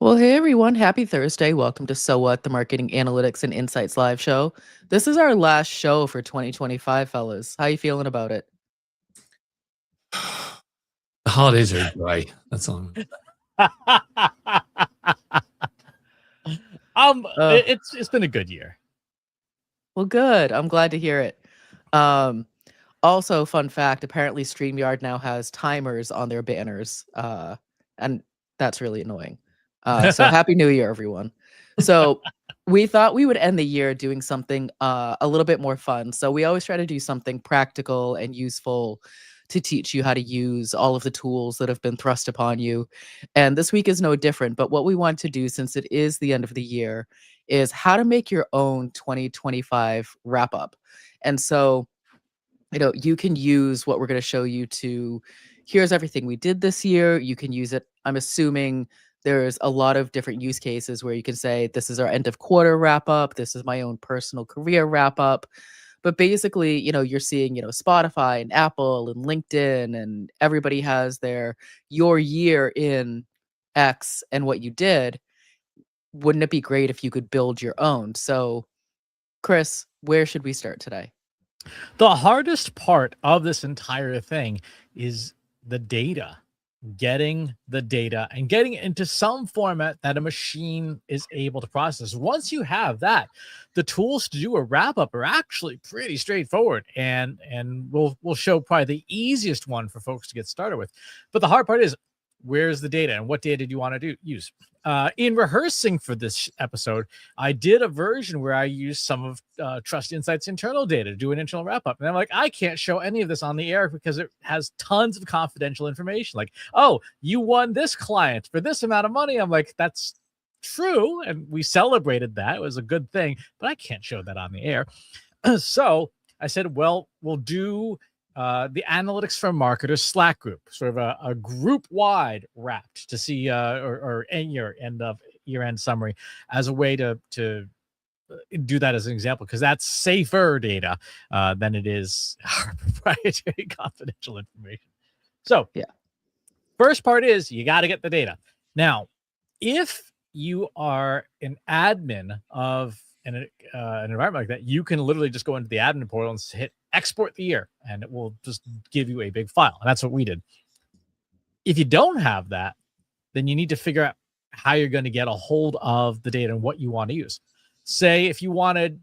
Well, hey everyone, happy Thursday. Welcome to So What, the Marketing Analytics and Insights live show. This is our last show for 2025, fellas. How you feeling about it? The holidays are dry. That's all. Uh, It's been a good year. well, good. I'm glad to hear it. Um, Also, fun fact, apparently StreamYard now has timers on their banners. And that's really annoying. So happy new year, everyone. So we thought we would end the year doing something a little bit more fun. So we always try to do something practical and useful to teach you how to use all of the tools that have been thrust upon you. And this week is no different. But what we want to do, since it is the end of the year, is how to make your own 2025 wrap up. And so you can use what we're going to show you to here's everything we did this year. You can use it. I'm assuming there's a lot of different use cases where you can say, this is our end of quarter wrap up. This is my own personal career wrap up. But basically, you're seeing, Spotify and Apple and LinkedIn, and everybody has your year in X and what you did. Wouldn't it be great if you could build your own? So, Chris, where should we start today? The hardest part of this entire thing is the data, getting the data and getting it into some format that a machine is able to process. Once you have that, the tools to do a wrap up are actually pretty straightforward, and we'll show probably the easiest one for folks to get started with. But the hard part is, where's the data and what data do you want to use? In rehearsing for this episode, I did a version where I used some of Trust Insight's internal data to do an internal wrap up. And I'm like, I can't show any of this on the air because it has tons of confidential information. Like, oh, you won this client for this amount of money. I'm like, that's true. And we celebrated that. It was a good thing, but I can't show that on the air. So I said, well, we'll do the Analytics for Marketers Slack group, sort of a group-wide wrapped to see or end your year-end summary as a way to do that as an example, because that's safer data than it is our proprietary confidential information. So yeah, first part is you got to get the data. Now, if you are an admin of an environment like that, you can literally just go into the admin portal and hit export the year, and it will just give you a big file. And that's what we did. If you don't have that, then you need to figure out how you're going to get a hold of the data and what you want to use. Say if you wanted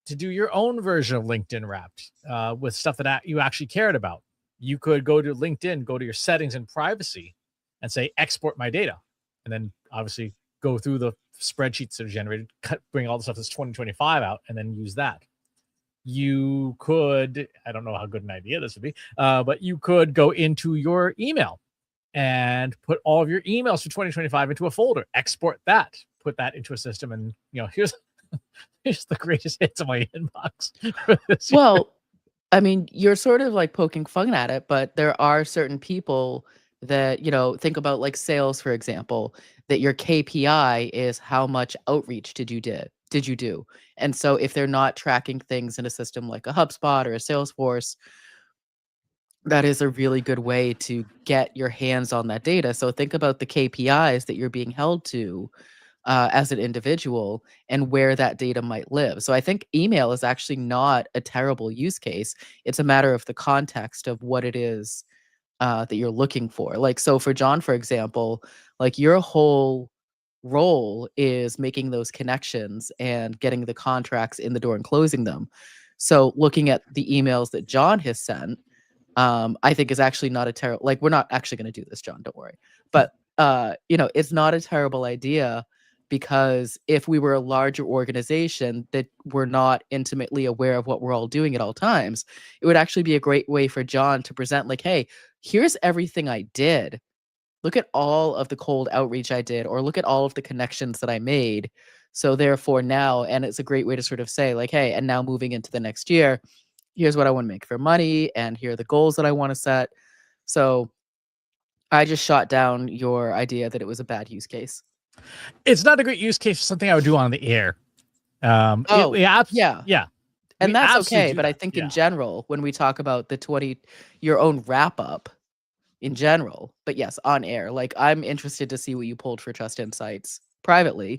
to do your own version of LinkedIn Wrapped with stuff that you actually cared about, you could go to LinkedIn, go to your settings and privacy, and say export my data, and then obviously go through the spreadsheets that are generated, bring all the stuff that's 2025 out, and then use that. You could, I don't know how good an idea this would be, but you could go into your email and put all of your emails for 2025 into a folder, export that, put that into a system, and here's the greatest hits of my inbox. Well, I mean, you're sort of like poking fun at it, but there are certain people that, think about like sales, for example, that your KPI is how much outreach did you do? And so if they're not tracking things in a system like a HubSpot or a Salesforce, that is a really good way to get your hands on that data. So think about the KPIs that you're being held to as an individual and where that data might live. So I think email is actually not a terrible use case. It's a matter of the context of what it is that you're looking for. Like, so for John, for example, like your whole role is making those connections and getting the contracts in the door and closing them. So looking at the emails that John has sent, I think is actually not a terrible, like, we're not actually going to do this, John, don't worry. But, it's not a terrible idea, because if we were a larger organization that we're not intimately aware of what we're all doing at all times, it would actually be a great way for John to present like, hey, here's everything I did. Look at all of the cold outreach I did, or look at all of the connections that I made. So therefore now, and it's a great way to sort of say like, hey, and now moving into the next year, here's what I want to make for money, and here are the goals that I want to set. So I just shot down your idea that it was a bad use case. It's not a great use case for something I would do on the air. Yeah. Yeah. And that's okay. But I think in general, when we talk about your own wrap up in general, but yes, on air, like I'm interested to see what you pulled for Trust Insights. privately.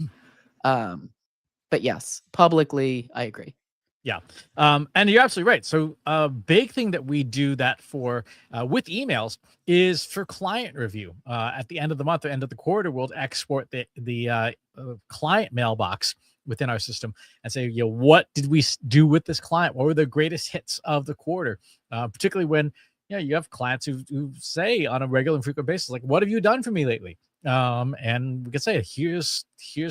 But yes, publicly, I agree. Yeah. And you're absolutely right. So a big thing that we do that for with emails is for client review. At the end of the month or end of the quarter, we'll export the client mailbox within our system and say, what did we do with this client? What were the greatest hits of the quarter? Particularly when you have clients who say on a regular and frequent basis, like, what have you done for me lately? And we can say, here's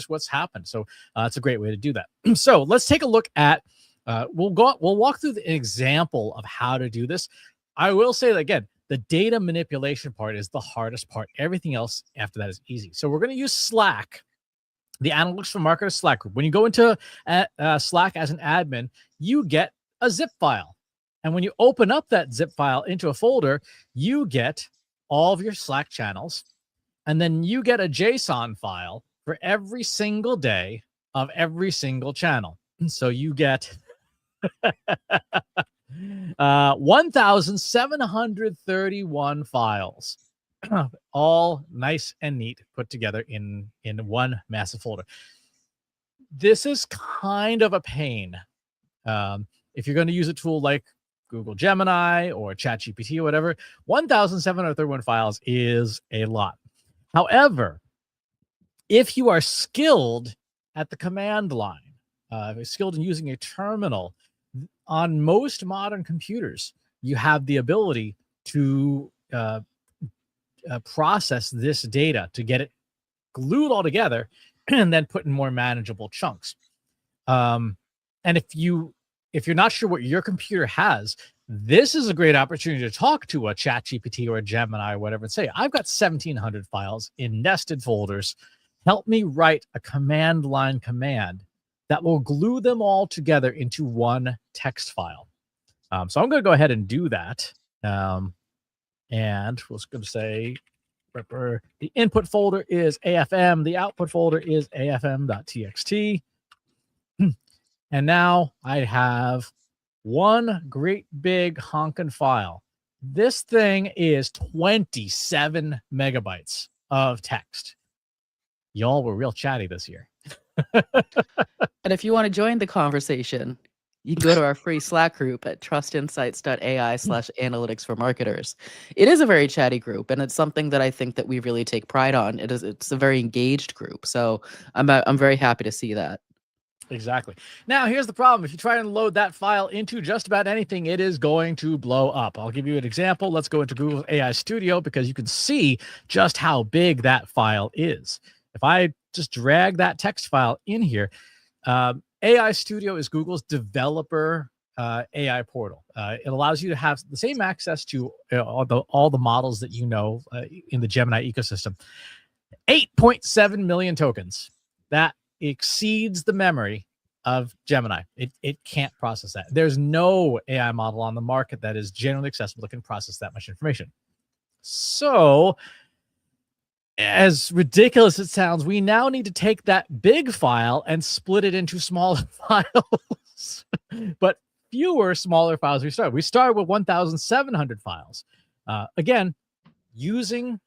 what's happened. So it's a great way to do that. So let's take a look at we'll walk through an example of how to do this. I will say that again, the data manipulation part is the hardest part. Everything else after that is easy. So we're going to use Slack, the Analytics for Marketers Slack group. When you go into Slack as an admin, you get a zip file. And when you open up that zip file into a folder, you get all of your Slack channels. And then you get a JSON file for every single day of every single channel. And so you get 1,731 files, all nice and neat, put together in one massive folder. This is kind of a pain. If you're going to use a tool like Google Gemini or ChatGPT or whatever, 1,731 files is a lot. However, if you are skilled at the command line, skilled in using a terminal, on most modern computers, you have the ability to process this data to get it glued all together and then put in more manageable chunks. And if you're not sure what your computer has, this is a great opportunity to talk to a ChatGPT or a Gemini or whatever and say, I've got 1,700 files in nested folders. Help me write a command line command that will glue them all together into one text file. So I'm going to go ahead and do that. And we're going to say the input folder is AFM. The output folder is AFM.txt. And now I have one great big honkin' file. This thing is 27 megabytes of text. Y'all were real chatty this year. And if you want to join the conversation, you can go to our free Slack group at trustinsights.ai/analytics for marketers. It is a very chatty group, and it's something that I think that we really take pride on. It's a very engaged group. So I'm very happy to see that. Exactly. Now, here's the problem. If you try and load that file into just about anything, it is going to blow up. I'll give you an example. Let's go into Google AI Studio because you can see just how big that file is. If I just drag that text file in here, AI Studio is Google's developer AI portal. It allows you to have the same access to all the models that in the Gemini ecosystem. 8.7 million tokens. That exceeds the memory of Gemini. It can't process that. There's no AI model on the market that is generally accessible that can process that much information. So, as ridiculous as it sounds, we now need to take that big file and split it into smaller files, but fewer smaller files. We started with 1,700 files. Again, using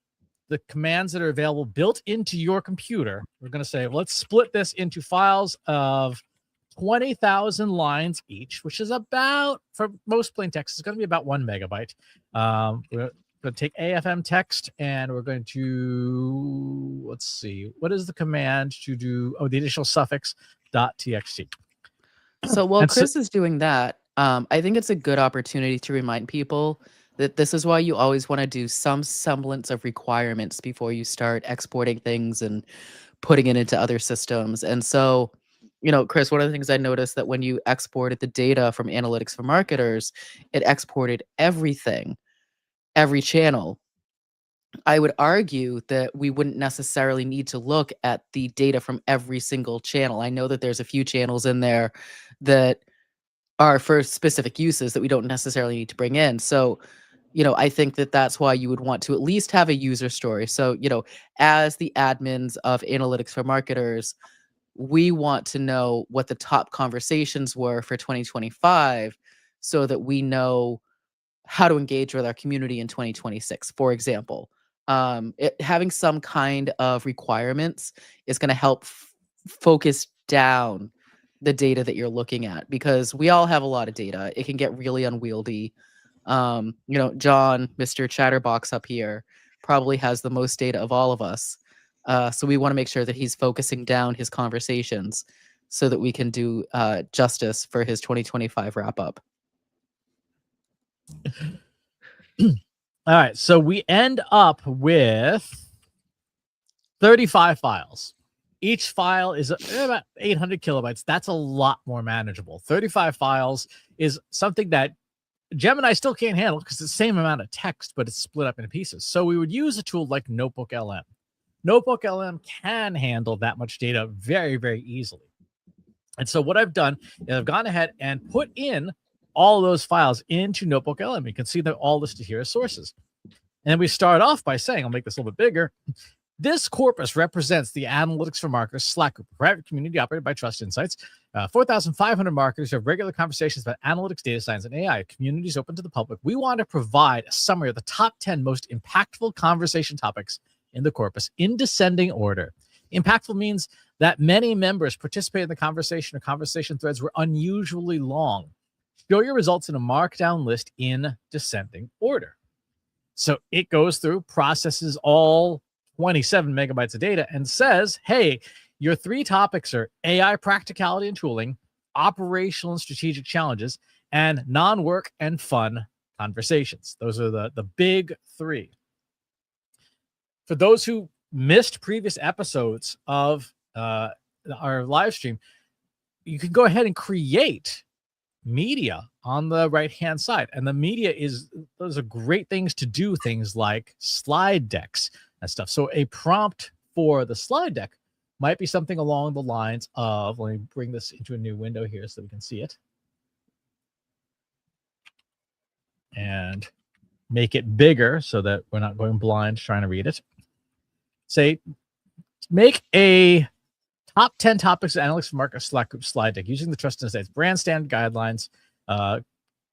the commands that are available built into your computer, we're going to say, let's split this into files of 20,000 lines each, which is about, for most plain text, it's going to be about 1 megabyte. We're going to take AFM text and we're going to, let's see, what is the command to do? Oh, the initial suffix .txt. So while Chris is doing that, I think it's a good opportunity to remind people that this is why you always want to do some semblance of requirements before you start exporting things and putting it into other systems. And so, Chris, one of the things I noticed that when you exported the data from Analytics for Marketers, it exported everything, every channel. I would argue that we wouldn't necessarily need to look at the data from every single channel. I know that there's a few channels in there that are for specific uses that we don't necessarily need to bring in. So, I think that that's why you would want to at least have a user story. So, as the admins of Analytics for Marketers, we want to know what the top conversations were for 2025 so that we know how to engage with our community in 2026, for example. Having some kind of requirements is going to help focus down the data that you're looking at, because we all have a lot of data. It can get really unwieldy. John, Mr. Chatterbox up here, probably has the most data of all of us. So we want to make sure that he's focusing down his conversations so that we can do justice for his 2025 wrap up. All right, so we end up with 35 files. Each file is about 800 kilobytes. That's a lot more manageable. 35 files is something that Gemini still can't handle because it's the same amount of text, but it's split up into pieces. So we would use a tool like Notebook LM. Notebook LM can handle that much data very, very easily. And so what I've done is I've gone ahead and put in all those files into Notebook LM. You can see they're all listed here as sources. And we start off by saying, I'll make this a little bit bigger. This corpus represents the Analytics for Marketers Slack group, a private community operated by Trust Insights. 4,500 marketers who have regular conversations about analytics, data science, and AI. Communities open to the public. We want to provide a summary of the top 10 most impactful conversation topics in the corpus in descending order. Impactful means that many members participate in the conversation, or conversation threads were unusually long. Show your results in a markdown list in descending order. So it goes through, processes all 27 megabytes of data and says, hey, your 3 topics are AI practicality and tooling, operational and strategic challenges, and non-work and fun conversations. Those are the big 3. For those who missed previous episodes of our live stream, you can go ahead and create media on the right-hand side. And the media those are great things to do things like slide decks and stuff. So a prompt for the slide deck might be something along the lines of, let me bring this into a new window here so we can see it. And make it bigger so that we're not going blind trying to read it. Say, make a top 10 topics of analytics for market Slack group slide deck using the Trust Insights brand standard guidelines.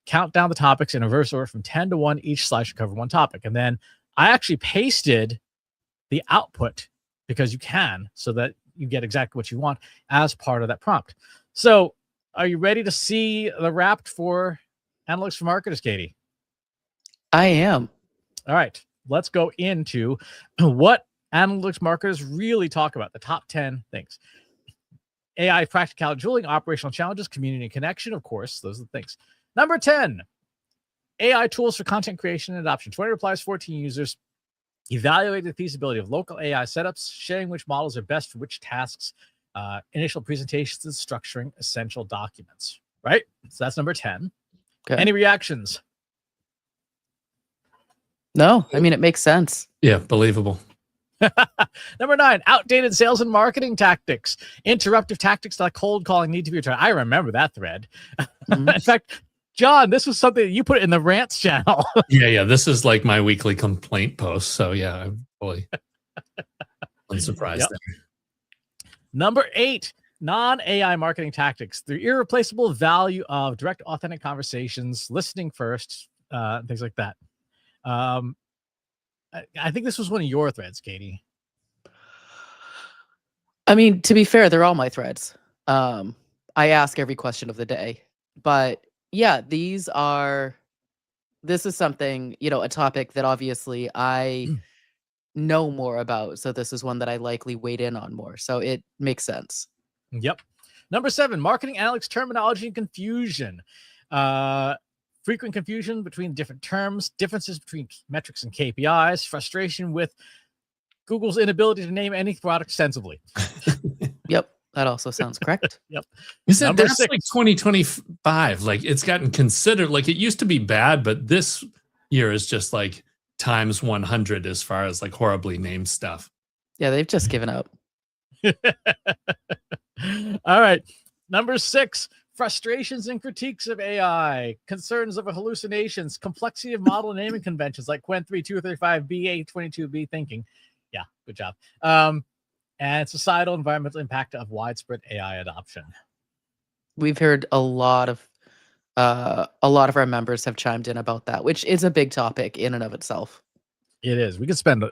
Count down the topics in reverse order from 10 to 1. Each slide should cover one topic. And then I actually pasted the output, because you can, so that you get exactly what you want as part of that prompt. So are you ready to see the wrapped for Analytics for Marketers, Katie? I am. All right, let's go into what analytics marketers really talk about, the top 10 things. AI practicality, tooling, operational challenges, community connection, of course, those are the things. Number 10, AI tools for content creation and adoption. 20 replies, 14 users. Evaluate the feasibility of local AI setups, sharing which models are best for which tasks, initial presentations, and structuring essential documents. Right? So that's number 10. Okay. Any reactions? No, I mean, it makes sense. Yeah, believable. Number 9, outdated sales and marketing tactics. Interruptive tactics like cold calling need to be tried. I remember that thread. Mm-hmm. In fact, John, this was something that you put in the rants channel. Yeah. This is like my weekly complaint post. So yeah, I'm fully unsurprised there. Number 8, non-AI marketing tactics. The irreplaceable value of direct, authentic conversations, listening first, things like that. I think this was one of your threads, Katie. I mean, to be fair, they're all my threads. I ask every question of the day. But yeah, this is something, a topic that obviously I know more about. So this is one that I likely weighed in on more. So it makes sense. Yep. Number 7, marketing analytics terminology and confusion. Frequent confusion between different terms, differences between metrics and KPIs, frustration with Google's inability to name any product sensibly. Yep. That also sounds correct. Yep. That's like 2025. Like, it's gotten considered, like, it used to be bad, but this year is just like times 100 as far as like horribly named stuff. Yeah, they've just given up. All right. Number 6, frustrations and critiques of AI, concerns over hallucinations, complexity of model naming conventions like Quen 3235B, A22B thinking. Yeah, good job. And societal environmental impact of widespread AI adoption. We've heard a lot of our members have chimed in about that, which is a big topic in and of itself. It is. We could spend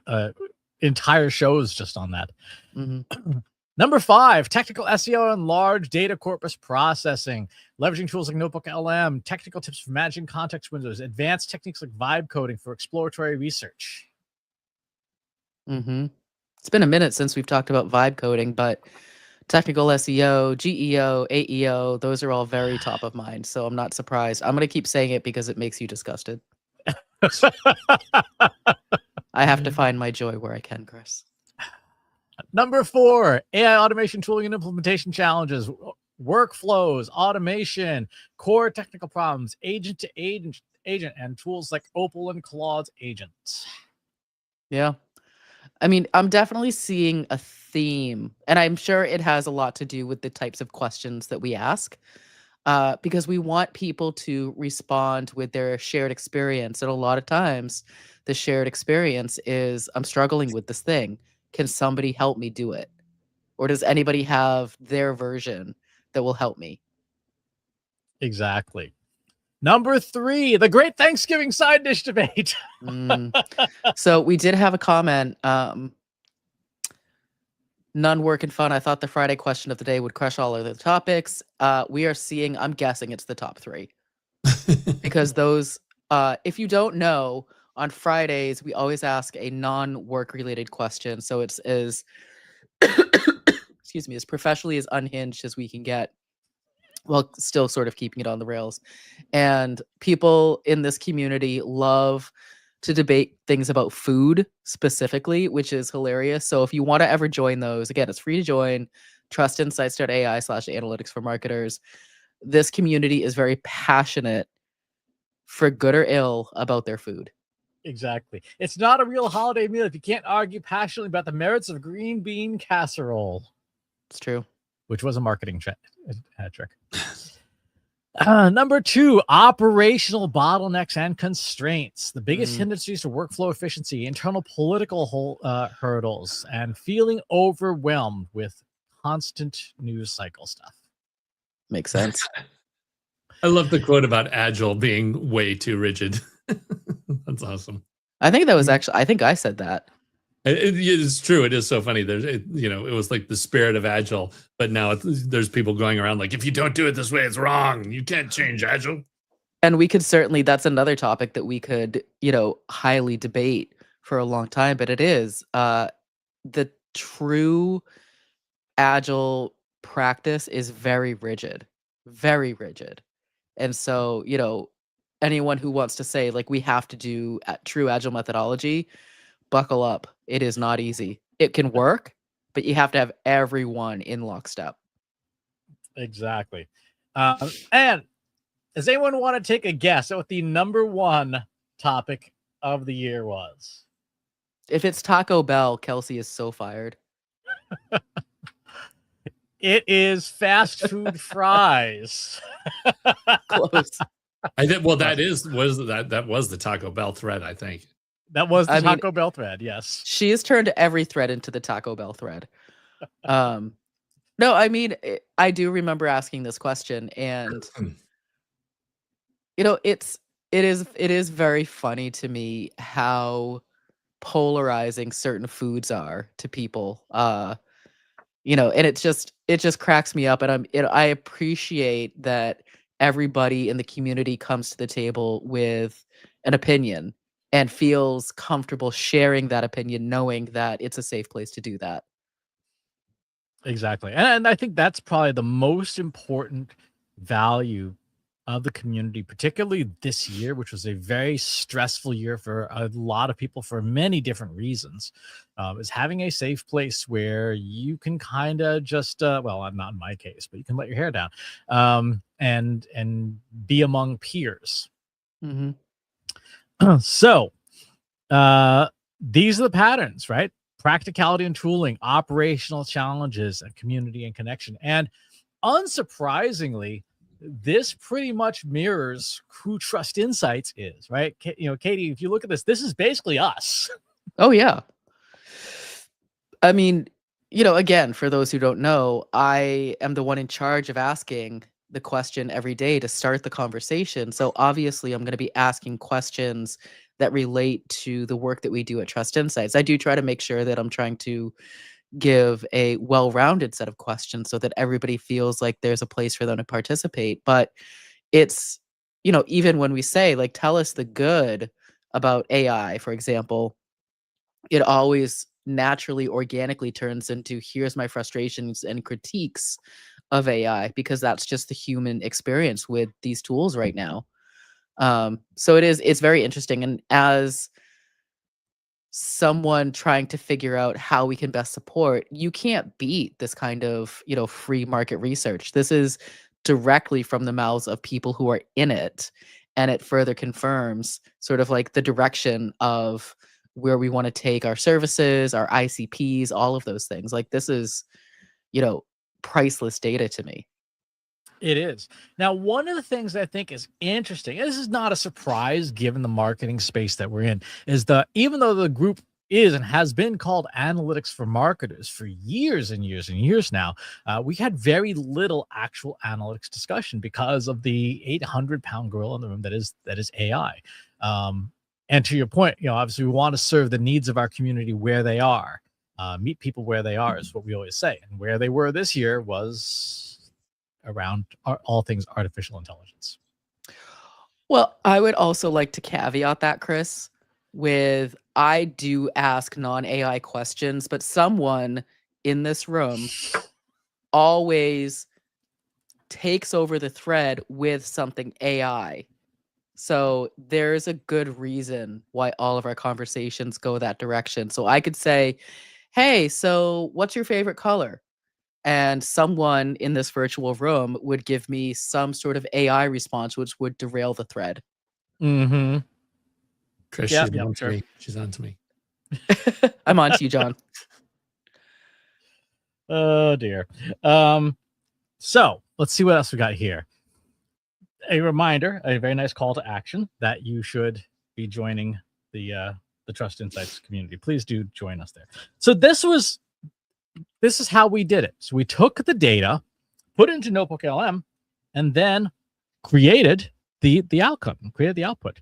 entire shows just on that. Mm-hmm. Number 5, technical SEO and large data corpus processing, leveraging tools like Notebook LM, technical tips for managing context windows, advanced techniques like vibe coding for exploratory research. Mm-hmm. It's been a minute since we've talked about vibe coding, but technical SEO, GEO, AEO, those are all very top of mind. So I'm not surprised. I'm going to keep saying it because it makes you disgusted. I have to find my joy where I can, Chris. Number 4, AI automation tooling and implementation challenges, workflows, automation, core technical problems, agent to agent, and tools like Opal and Claude's agents. Yeah. I mean, I'm definitely seeing a theme, and I'm sure it has a lot to do with the types of questions that we ask, because we want people to respond with their shared experience. And a lot of times, the shared experience is, I'm struggling with this thing. Can somebody help me do it? Or does anybody have their version that will help me? Exactly. Number 3, the Great Thanksgiving Side Dish Debate. So we did have a comment. None working fun. I thought the Friday question of the day would crush all other topics. We are seeing, I'm guessing it's the top 3. Because those, if you don't know, on Fridays, we always ask a non-work related question. So it's as, excuse me, as professionally as unhinged as we can get, while still sort of keeping it on the rails. And people in this community love to debate things about food specifically, which is hilarious. So if you want to ever join those, again, it's free to join. Trustinsights.ai/analytics for marketers. This community is very passionate, for good or ill, about their food. Exactly. It's not a real holiday meal if you can't argue passionately about the merits of green bean casserole. It's true. Which was a marketing trick. Number 2, operational bottlenecks and constraints. The biggest hindrances to workflow efficiency, internal political hurdles, and feeling overwhelmed with constant news cycle stuff. Makes sense. I love the quote about agile being way too rigid. That's awesome. I think that was actually, I think I said that. It's true. It is so funny. It was like the spirit of agile, but now there's people going around like, if you don't do it this way, it's wrong. You can't change agile. And we could certainly, that's another topic that we could, highly debate for a long time, but it is the true agile practice is very rigid, very rigid. And so, anyone who wants to say like, we have to do true agile methodology, buckle up. It is not easy. It can work, but you have to have everyone in lockstep. Exactly. And does anyone want to take a guess at what the number 1 topic of the year was? If it's Taco Bell, Kelsey is so fired. It is fast food fries. Close. I did. Well, that was the Taco Bell thread, I think. That was the Taco Bell thread, yes. She has turned every thread into the Taco Bell thread. No, I mean, I do remember asking this question, and it is very funny to me how polarizing certain foods are to people. And it just cracks me up, and I appreciate that everybody in the community comes to the table with an opinion and feels comfortable sharing that opinion, knowing that it's a safe place to do that. Exactly. And I think that's probably the most important value of the community, particularly this year, which was a very stressful year for a lot of people for many different reasons, is having a safe place where you can kind of just, well, not in my case, but you can let your hair down, and be among peers. Mm-hmm. So these are the patterns, right? Practicality and tooling, operational challenges, and community and connection. And unsurprisingly, this pretty much mirrors who Trust Insights is, right? Katie, if you look at this is basically us. Oh, yeah. I mean, again, for those who don't know, I am the one in charge of asking the question every day to start the conversation. So obviously I'm going to be asking questions that relate to the work that we do at Trust Insights. I do try to make sure that I'm trying to give a well-rounded set of questions so that everybody feels like there's a place for them to participate. But it's, even when we say, like, tell us the good about AI, for example, it always naturally, organically turns into here's my frustrations and critiques of AI because that's just the human experience with these tools right now. So it's very interesting. And as someone trying to figure out how we can best support, you can't beat this kind of, free market research. This is directly from the mouths of people who are in it. And it further confirms sort of like the direction of where we want to take our services, our ICPs, all of those things. Like this is, you know, priceless data to me. It is. Now, one of the things I think is interesting, and this is not a surprise given the marketing space that we're in, is even though the group is and has been called analytics for marketers for years and years and years now, we had very little actual analytics discussion because of the 800-pound gorilla in the room that is AI. And to your point, obviously we want to serve the needs of our community where they are. Meet people where they are is what we always say, and where they were this year was around all things artificial intelligence. Well, I would also like to caveat that, Chris, with I do ask non-AI questions, but someone in this room always takes over the thread with something AI. So there's a good reason why all of our conversations go that direction. So I could say, hey, so what's your favorite color? And someone in this virtual room would give me some sort of AI response, which would derail the thread. Mm-hmm. Chris, Yeah, she's on to sure. me. She's on to me. I'm on to you, John. Oh dear. So let's see what else we got here. A reminder, a very nice call to action that you should be joining the Trust Insights community. Please do join us there. So this is how we did it. So we took the data, put it into Notebook LM, and then created the outcome, created the output.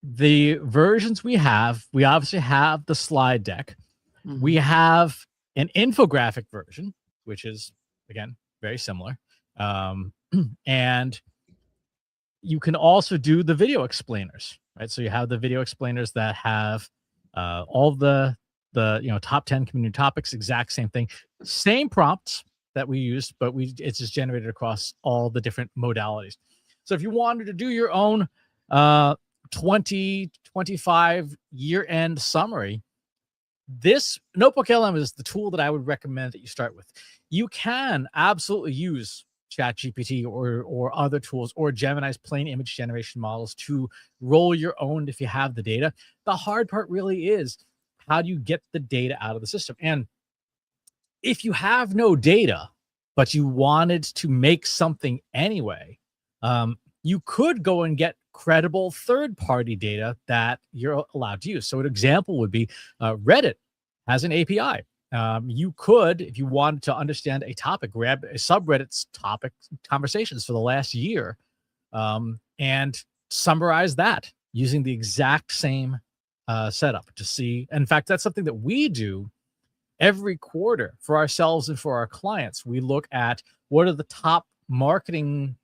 The versions we obviously have the slide deck. Mm-hmm. We have an infographic version, which is, again, very similar. And you can also do the video explainers, right? So you have the video explainers that have all the top 10 community topics, exact same thing, same prompts that we used, but it's just generated across all the different modalities. So if you wanted to do your own 2025 year-end summary, this Notebook LM is the tool that I would recommend that you start with. You can absolutely use ChatGPT or other tools or Gemini's plain image generation models to roll your own if you have the data. The hard part really is, how do you get the data out of the system? And if you have no data, but you wanted to make something anyway, you could go and get credible third-party data that you're allowed to use. So an example would be Reddit has an API. You could, if you wanted to understand a topic, grab a subreddit's topic conversations for the last year and summarize that using the exact same setup to see. In fact, that's something that we do every quarter for ourselves and for our clients. We look at what are the top marketing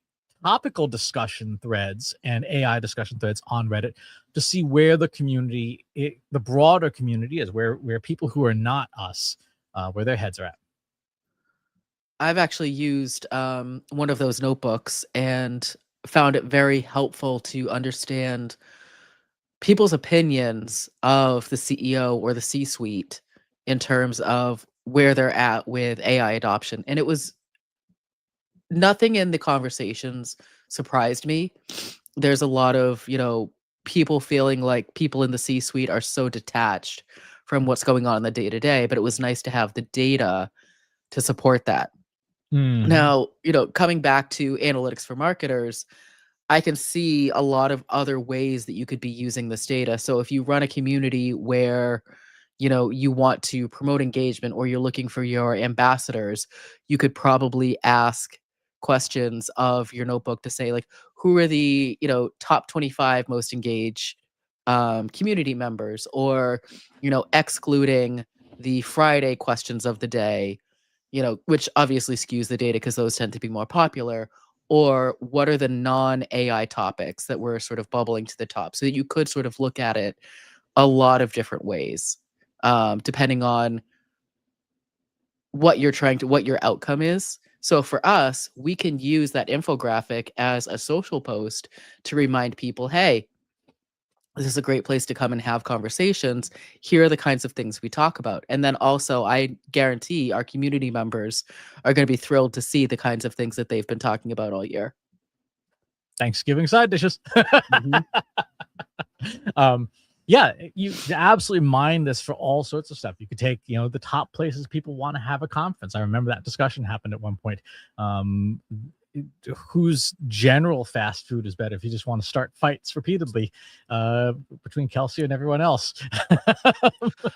topical discussion threads and AI discussion threads on Reddit to see where the community, the broader community is, where people who are not us, where their heads are at. I've actually used one of those notebooks and found it very helpful to understand people's opinions of the CEO or the C-suite in terms of where they're at with AI adoption. And it was nothing in the conversations surprised me. There's a lot of, people feeling like people in the C-suite are so detached from what's going on in the day-to-day, but it was nice to have the data to support that. Mm-hmm. Now, coming back to analytics for marketers, I can see a lot of other ways that you could be using this data. So if you run a community where, you want to promote engagement or you're looking for your ambassadors, you could probably ask questions of your notebook to say, like, who are the, top 25 most engaged community members, or, excluding the Friday questions of the day, which obviously skews the data because those tend to be more popular, or what are the non-AI topics that were sort of bubbling to the top, so that you could sort of look at it a lot of different ways, depending on what your outcome is. So for us, we can use that infographic as a social post to remind people, hey, this is a great place to come and have conversations. Here are the kinds of things we talk about. And then also, I guarantee our community members are going to be thrilled to see the kinds of things that they've been talking about all year. Thanksgiving side dishes. Mhm. Yeah, you absolutely mine this for all sorts of stuff. You could take, the top places people want to have a conference. I remember that discussion happened at one point. Whose general fast food is better if you just want to start fights repeatedly between Kelsey and everyone else.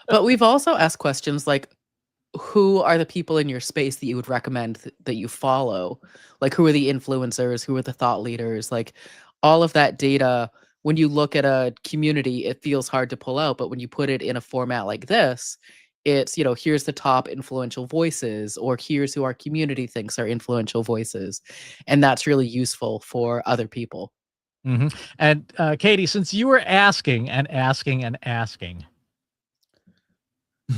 But we've also asked questions like, who are the people in your space that you would recommend that you follow? Like, who are the influencers? Who are the thought leaders? Like, all of that data, when you look at a community, it feels hard to pull out. But when you put it in a format like this, it's, here's the top influential voices, or here's who our community thinks are influential voices. And that's really useful for other people. Mhm. And Katie, since you were asking and asking and asking,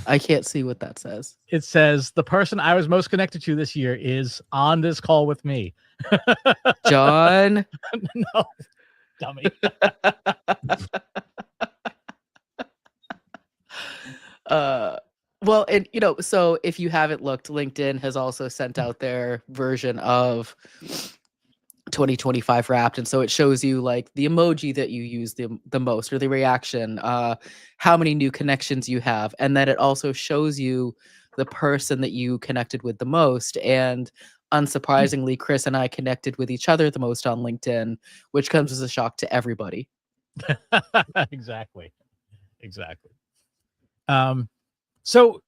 I can't see what that says. it says the person I was most connected to this year is on this call with me. John. No, dummy. Well, and so if you haven't looked, LinkedIn has also sent out their version of 2025 Wrapped, and so it shows you like the emoji that you use the most, or the reaction, how many new connections you have, and then it also shows you the person that you connected with the most. And unsurprisingly, Chris and I connected with each other the most on LinkedIn, which comes as a shock to everybody. Exactly. So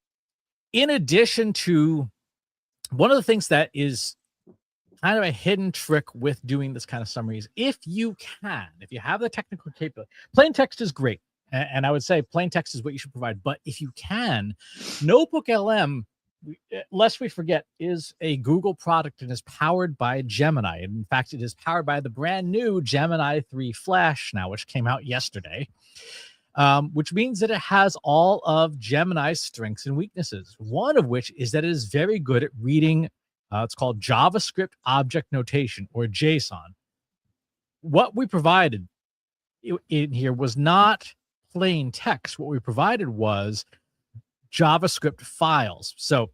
in addition to, one of the things that is kind of a hidden trick with doing this kind of summaries, if you have the technical capability, plain text is great. And I would say plain text is what you should provide. But if you can, Notebook LM, lest we forget, is a Google product and is powered by Gemini. And in fact, it is powered by the brand new Gemini 3 Flash now, which came out yesterday. Which means that it has all of Gemini's strengths and weaknesses. One of which is that it is very good at reading, it's called JavaScript Object Notation, or JSON. What we provided in here was not plain text. What we provided was JavaScript files. So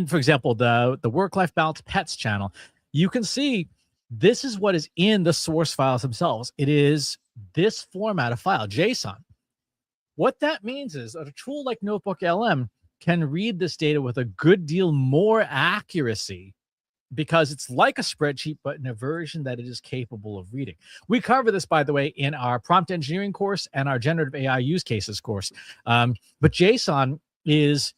for example, the work-life balance pets channel, you can see this is what is in the source files themselves. It is this format of file, JSON. What that means is that a tool like Notebook LM can read this data with a good deal more accuracy, because it's like a spreadsheet, but in a version that it is capable of reading. We cover this, by the way, in our prompt engineering course and our generative AI use cases course. But JSON is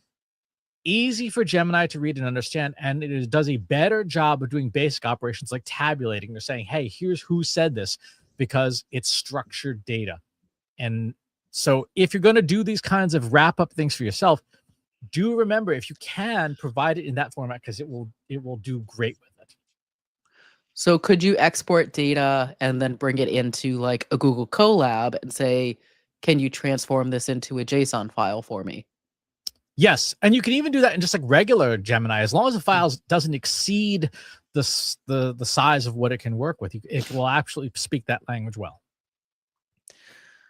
easy for Gemini to read and understand, and it does a better job of doing basic operations like tabulating. They're saying, hey, here's who said this, because it's structured data. And so if you're going to do these kinds of wrap up things for yourself, do remember, if you can, provide it in that format, because it will do great with it. So could you export data and then bring it into like a Google Colab and say, can you transform this into a JSON file for me? Yes, and you can even do that in just like regular Gemini, as long as the files doesn't exceed the size of what it can work with. It will actually speak that language well.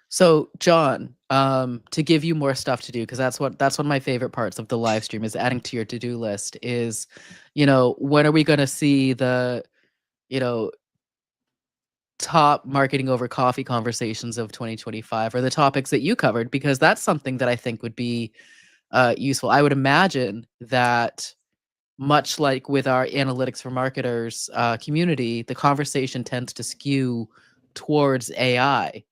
So John, to give you more stuff to do, because that's one of my favorite parts of the live stream, is adding to your to-do list, is, when are we going to see the, top marketing over coffee conversations of 2025, or the topics that you covered? Because that's something that I think would be useful. I would imagine that, much like with our analytics for marketers community, the conversation tends to skew towards AI.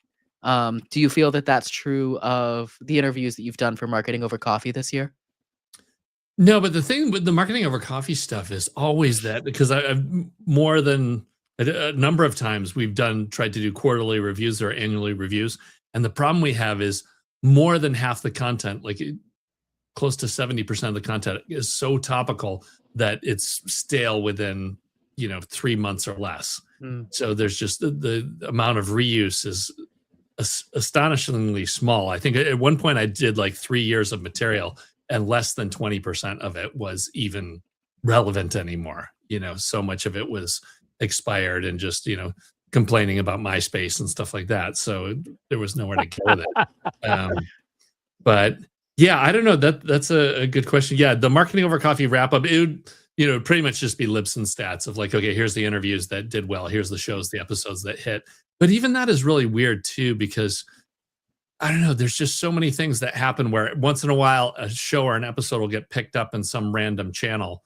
Do you feel that that's true of the interviews that you've done for marketing over coffee this year? No, but the thing with the marketing over coffee stuff is always that, because I've more than a number of times we've tried to do quarterly reviews or annually reviews. And the problem we have is more than half the content, like close to 70% of the content, is so topical that it's stale within 3 months or less. So there's just the amount of reuse is astonishingly small. I think at one point I did like 3 years of material, and less than 20% of it was even relevant anymore. So much of it was expired and just complaining about MySpace and stuff like that. So there was nowhere to go with it. But yeah, I don't know. That's a good question. Yeah, the marketing over coffee wrap up, it would pretty much just be Libsyn stats of like, okay, here's the interviews that did well, here's the shows, the episodes that hit. But even that is really weird too, because I don't know, there's just so many things that happen where once in a while a show or an episode will get picked up in some random channel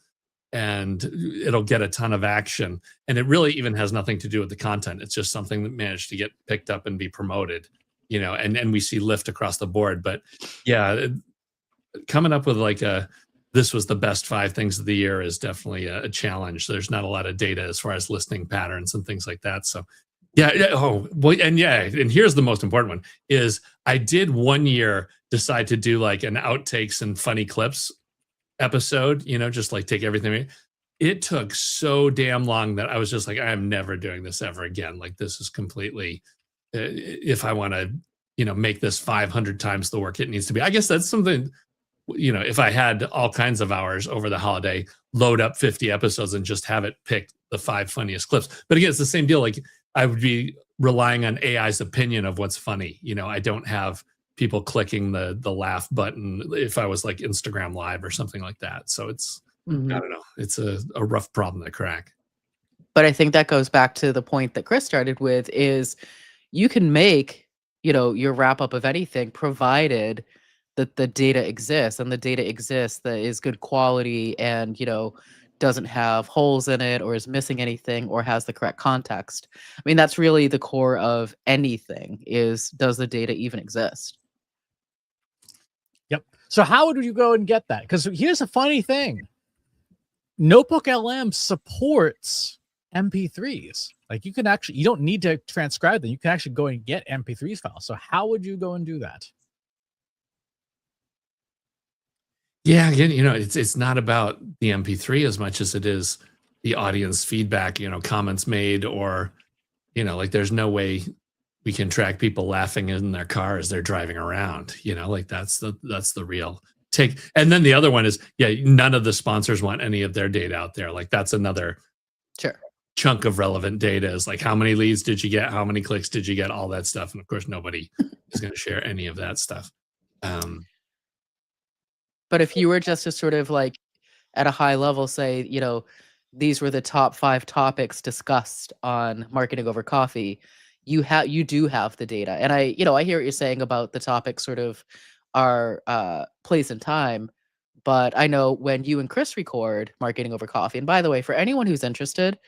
and it'll get a ton of action. And it really even has nothing to do with the content. It's just something that managed to get picked up and be promoted, and we see lift across the board. But yeah, coming up with like this was the best 5 things of the year is definitely a challenge. There's not a lot of data as far as listening patterns and things like that. So yeah. Oh, well, and here's the most important one is I did one year decide to do like an outtakes and funny clips episode, just like take everything. It took so damn long that I was just like, I am never doing this ever again. Like this is completely, if I want to, make this 500 times the work it needs to be. I guess that's something, if I had all kinds of hours over the holiday, load up 50 episodes and just have it pick the 5 funniest clips. But again, it's the same deal. Like I would be relying on AI's opinion of what's funny. I don't have people clicking the laugh button if I was like Instagram Live or something like that. So it's, I don't know, it's a rough problem to crack. But I think that goes back to the point that Chris started with is you can make, your wrap up of anything provided that the data exists, and the data exists that is good quality and, doesn't have holes in it or is missing anything or has the correct context. I mean, that's really the core of anything is, does the data even exist? Yep. So how would you go and get that? Because here's a funny thing. Notebook LM supports MP3s. Like you don't need to transcribe them. You can actually go and get MP3s files. So how would you go and do that? Yeah, again, it's not about the MP3 as much as it is the audience feedback, comments made, or, like there's no way we can track people laughing in their car as they're driving around, like that's the real take. And then the other one is, none of the sponsors want any of their data out there. Like that's another chunk of relevant data is like, how many leads did you get? How many clicks did you get? All that stuff. And of course, nobody is going to share any of that stuff. But if you were just to sort of like at a high level say, these were the top 5 topics discussed on marketing over coffee, you do have the data. And I hear what you're saying about the topics sort of our place and time. But I know when you and Chris record marketing over coffee, and by the way, for anyone who's interested,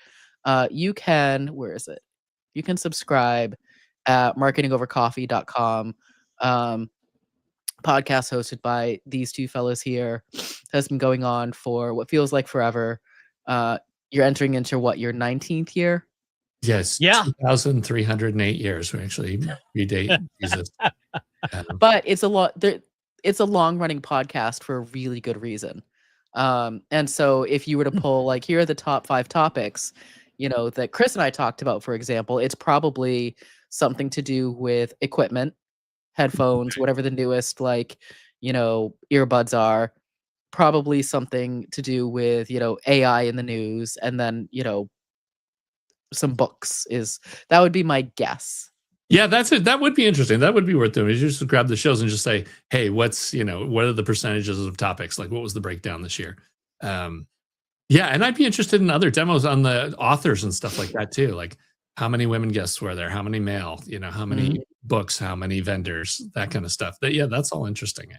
you can, where is it? You can subscribe at marketingovercoffee.com. Podcast hosted by these 2 fellows here has been going on for what feels like forever. You're entering into your 19th year? Yes. Yeah. 2,308 years. We actually predate Jesus. But it's a lot. It's a long running podcast for a really good reason. And so if you were to pull like, here are the top 5 topics, that Chris and I talked about, for example, it's probably something to do with equipment, headphones, whatever the newest earbuds are, probably something to do with AI in the news, and then some books. That would be my guess. Yeah, that's it. That would be interesting. That would be worth doing. You just grab the shows and just say, hey, what are the percentages of topics? Like what was the breakdown this year? Yeah, and I'd be interested in other demos on the authors and stuff like that too. Like how many women guests were there? How many male? How many books? How many vendors? That kind of stuff. That's all interesting.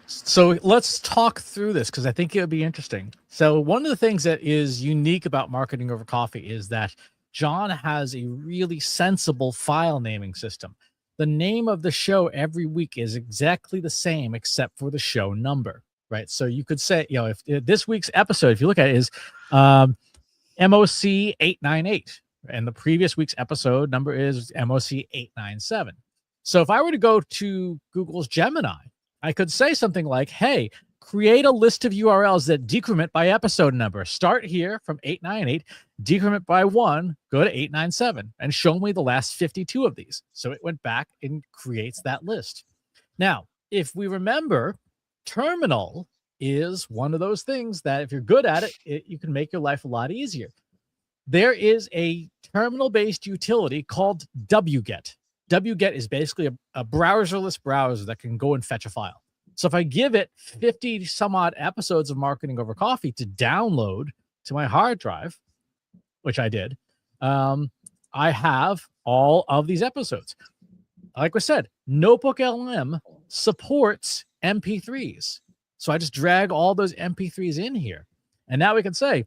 So let's talk through this because I think it would be interesting. So one of the things that is unique about marketing over coffee is that John has a really sensible file naming system. The name of the show every week is exactly the same except for the show number. right? So you could say, if this week's episode, if you look at it, is MOC 898, and the previous week's episode number is MOC 897. So if I were to go to Google's Gemini, I could say something like, hey, create a list of URLs that decrement by episode number. Start here from 898, decrement by 1, go to 897, and show me the last 52 of these. So it went back and creates that list. Now, if we remember, Terminal is one of those things that if you're good at it, you can make your life a lot easier. There is a terminal-based utility called wget. Wget is basically a browserless browser that can go and fetch a file. So if I give it 50 some odd episodes of Marketing Over Coffee to download to my hard drive, which I did, I have all of these episodes. Like I said, Notebook LM supports MP3s. So I just drag all those MP3s in here. And now we can say,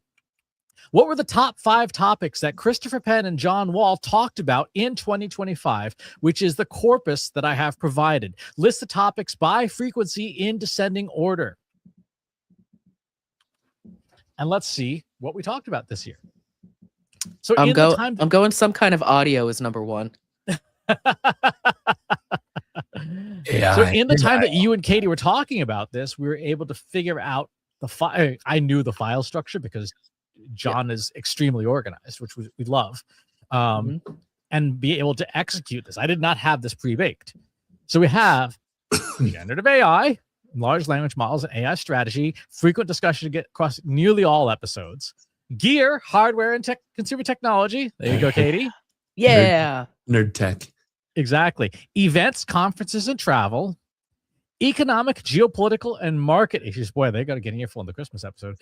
what were the top 5 topics that Christopher Penn and John Wall talked about in 2025, which is the corpus that I have provided? List the topics by frequency in descending order. And let's see what we talked about this year. So I'm going some kind of audio is number 1. So in the time that you and Katie were talking about this, we were able to figure out the file. I knew the file structure because John is extremely organized, which we love, and be able to execute this. I did not have this pre-baked. So we have generative AI, large language models, and AI strategy, frequent discussion to get across nearly all episodes, gear, hardware, and consumer technology. There you go, Katie. Yeah. Nerd tech. Exactly. Events, conferences, and travel, economic, geopolitical, and market issues. Boy, they got to get an earful in the Christmas episode.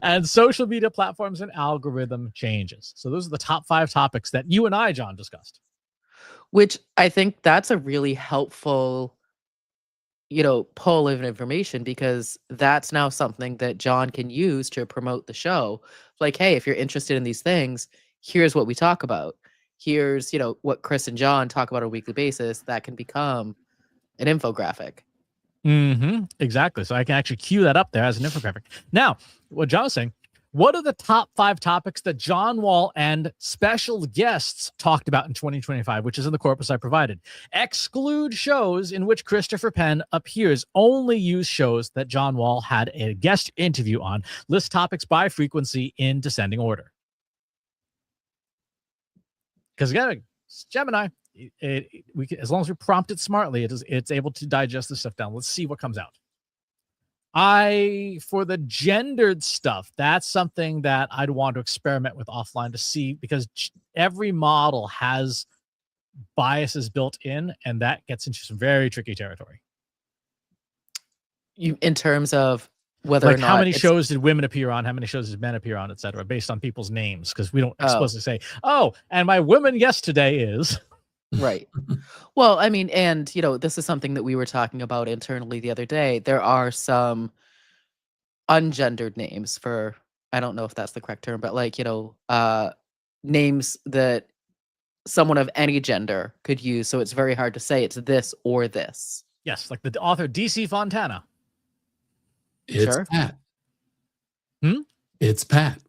And social media platforms and algorithm changes. So those are the top 5 topics that you and I, John, discussed. Which I think that's a really helpful, pull of information, because that's now something that John can use to promote the show. Like, hey, if you're interested in these things, here's what we talk about. Here's, what Chris and John talk about on a weekly basis that can become an infographic. Exactly. So I can actually cue that up there as an infographic. Now, what John was saying, what are the top 5 topics that John Wall and special guests talked about in 2025, which is in the corpus I provided? Exclude shows in which Christopher Penn appears. Only use shows that John Wall had a guest interview on. List topics by frequency in descending order. Because again, Gemini, we can, as long as we prompt it smartly, it's able to digest this stuff down. Let's see what comes out. For the gendered stuff, that's something that I'd want to experiment with offline to see, because every model has biases built in, and that gets into some very tricky territory. In terms of whether like or not how many shows did women appear on, how many shows did men appear on, etc., based on people's names, because we don't explicitly say, oh, and my woman yesterday is right. Well, I mean, and this is something that we were talking about internally the other day. There are some ungendered names for, I don't know if that's the correct term, but like, names that someone of any gender could use. So it's very hard to say it's this or this. Yes, like the author DC Fontana. It's Sure. Pat. It's Pat.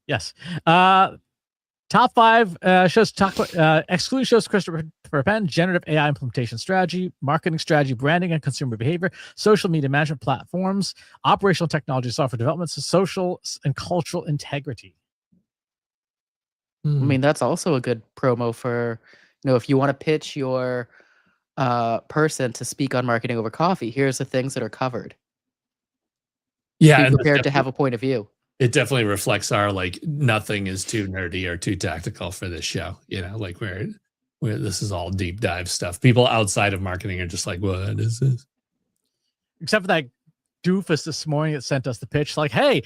Yes. Top 5 shows talk about exclude shows Christopher Penn, generative AI implementation strategy, marketing strategy, branding and consumer behavior, social media management platforms, operational technology, software development, social and cultural integrity. I mean, that's also a good promo for, if you want to pitch your person to speak on Marketing Over Coffee, here's the things that are covered. Yeah. Be prepared to have a point of view. It definitely reflects our, like, nothing is too nerdy or too tactical for this show. Like where this is all deep dive stuff. People outside of marketing are just like, what is this? Except for that doofus this morning that sent us the pitch, like, hey,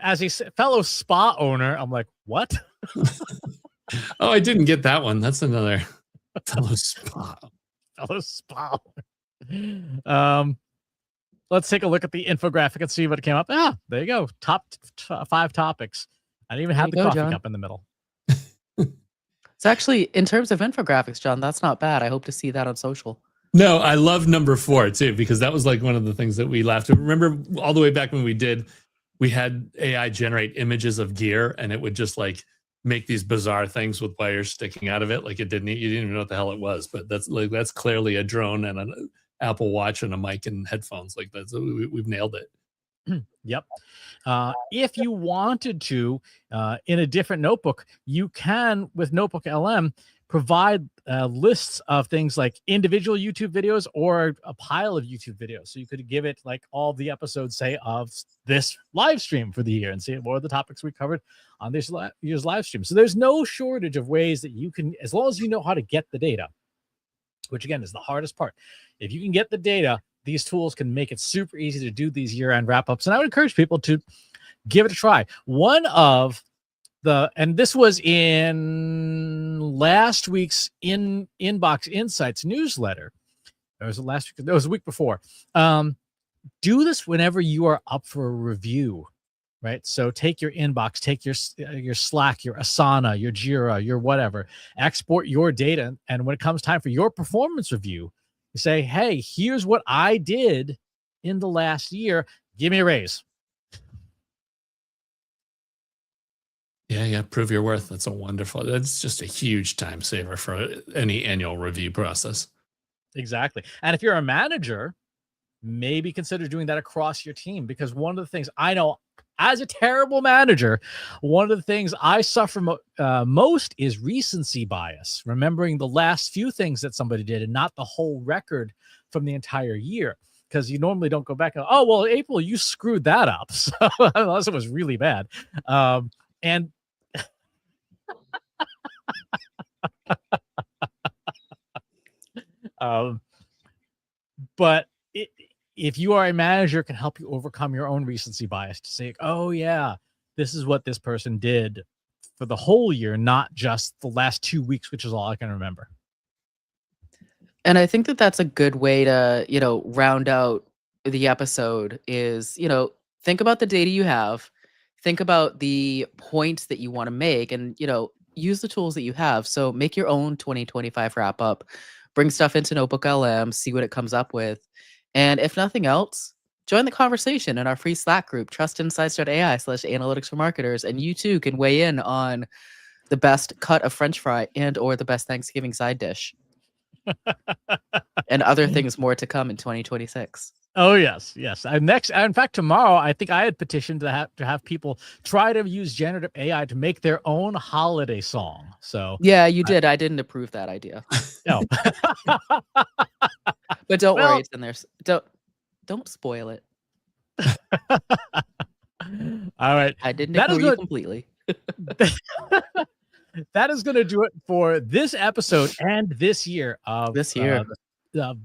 as a fellow spa owner, I'm like, what? Oh, I didn't get that one. That's another fellow spa. Let's take a look at the infographic and see what it came up. Ah, there you go. Top 5 topics. I didn't even have the coffee cup in the middle. It's actually, in terms of infographics, John, that's not bad. I hope to see that on social. No, I love number 4 too, because that was like one of the things that we laughed at. Remember all the way back when we had AI generate images of gear, and it would just like make these bizarre things with wires sticking out of it. Like you didn't even know what the hell it was, but that's clearly a drone and an Apple Watch and a mic and headphones. Like we've nailed it. Yep. If you wanted to, in a different notebook, you can, with Notebook LM, provide lists of things like individual YouTube videos or a pile of YouTube videos. So you could give it like all the episodes, say, of this live stream for the year, and see what are the topics we covered on this year's live stream. So there's no shortage of ways that you can, as long as you know how to get the data, which again is the hardest part. If you can get the data, these tools can make it super easy to do these year-end wrap-ups. And I would encourage people to give it a try. One of and this was in last week's Inbox Insights newsletter. It was last week. It was the week before. Do this whenever you are up for a review, right? So take your inbox, take your Slack, your Asana, your Jira, your whatever, export your data. And when it comes time for your performance review, you say, hey, here's what I did in the last year. Give me a raise. Yeah. Prove your worth. That's just a huge time saver for any annual review process. Exactly. And if you're a manager, maybe consider doing that across your team, because one of the things I know as a terrible manager, one of the things I suffer most is recency bias, remembering the last few things that somebody did and not the whole record from the entire year. Because you normally don't go back and, oh, well, April, you screwed that up. So unless it was really bad. And but if you are a manager, it can help you overcome your own recency bias to say, oh yeah, this is what this person did for the whole year, not just the last 2 weeks, which is all I can remember. And I think that that's a good way to, round out the episode is, think about the data you have, think about the points that you want to make, and, use the tools that you have. So make your own 2025 wrap up, bring stuff into Notebook LM, see what it comes up with. And if nothing else, join the conversation in our free Slack group, trustinsights.ai/analytics for marketers. And you too can weigh in on the best cut of French fry and or the best Thanksgiving side dish. And other things more to come in 2026. Oh yes. In fact, tomorrow, I think I had petitioned to have people try to use generative AI to make their own holiday song. So yeah, you did. I didn't approve that idea. No. But don't worry, it's in there. Don't spoil it. All right. I didn't ignore you completely. That is going to do it for this episode and this year of the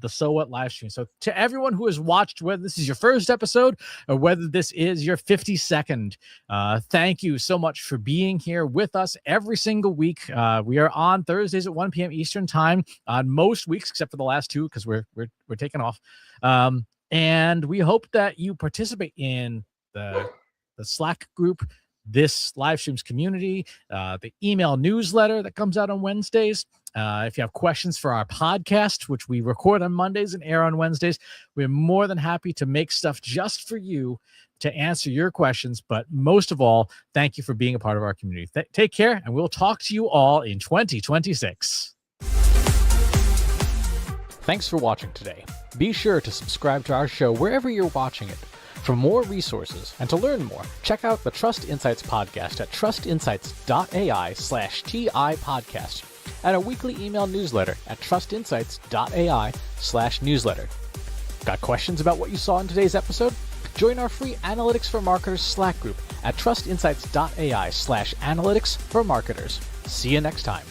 So What live stream. So to everyone who has watched, whether this is your first episode or whether this is your 52nd, thank you so much for being here with us every single week. We are on Thursdays at 1 p.m. Eastern time on most weeks, except for the last 2, because we're taking off. And we hope that you participate in the Slack group, this live streams community, the email newsletter that comes out on Wednesdays. If you have questions for our podcast, which we record on Mondays and air on Wednesdays, we're more than happy to make stuff just for you to answer your questions. But most of all, thank you for being a part of our community. Take care, and we'll talk to you all in 2026. Thanks for watching today. Be sure to subscribe to our show wherever you're watching it. For more resources and to learn more, check out the Trust Insights podcast at trustinsights.ai/TI podcast and a weekly email newsletter at trustinsights.ai/newsletter. Got questions about what you saw in today's episode? Join our free Analytics for Marketers Slack group at trustinsights.ai/analytics for marketers. See you next time.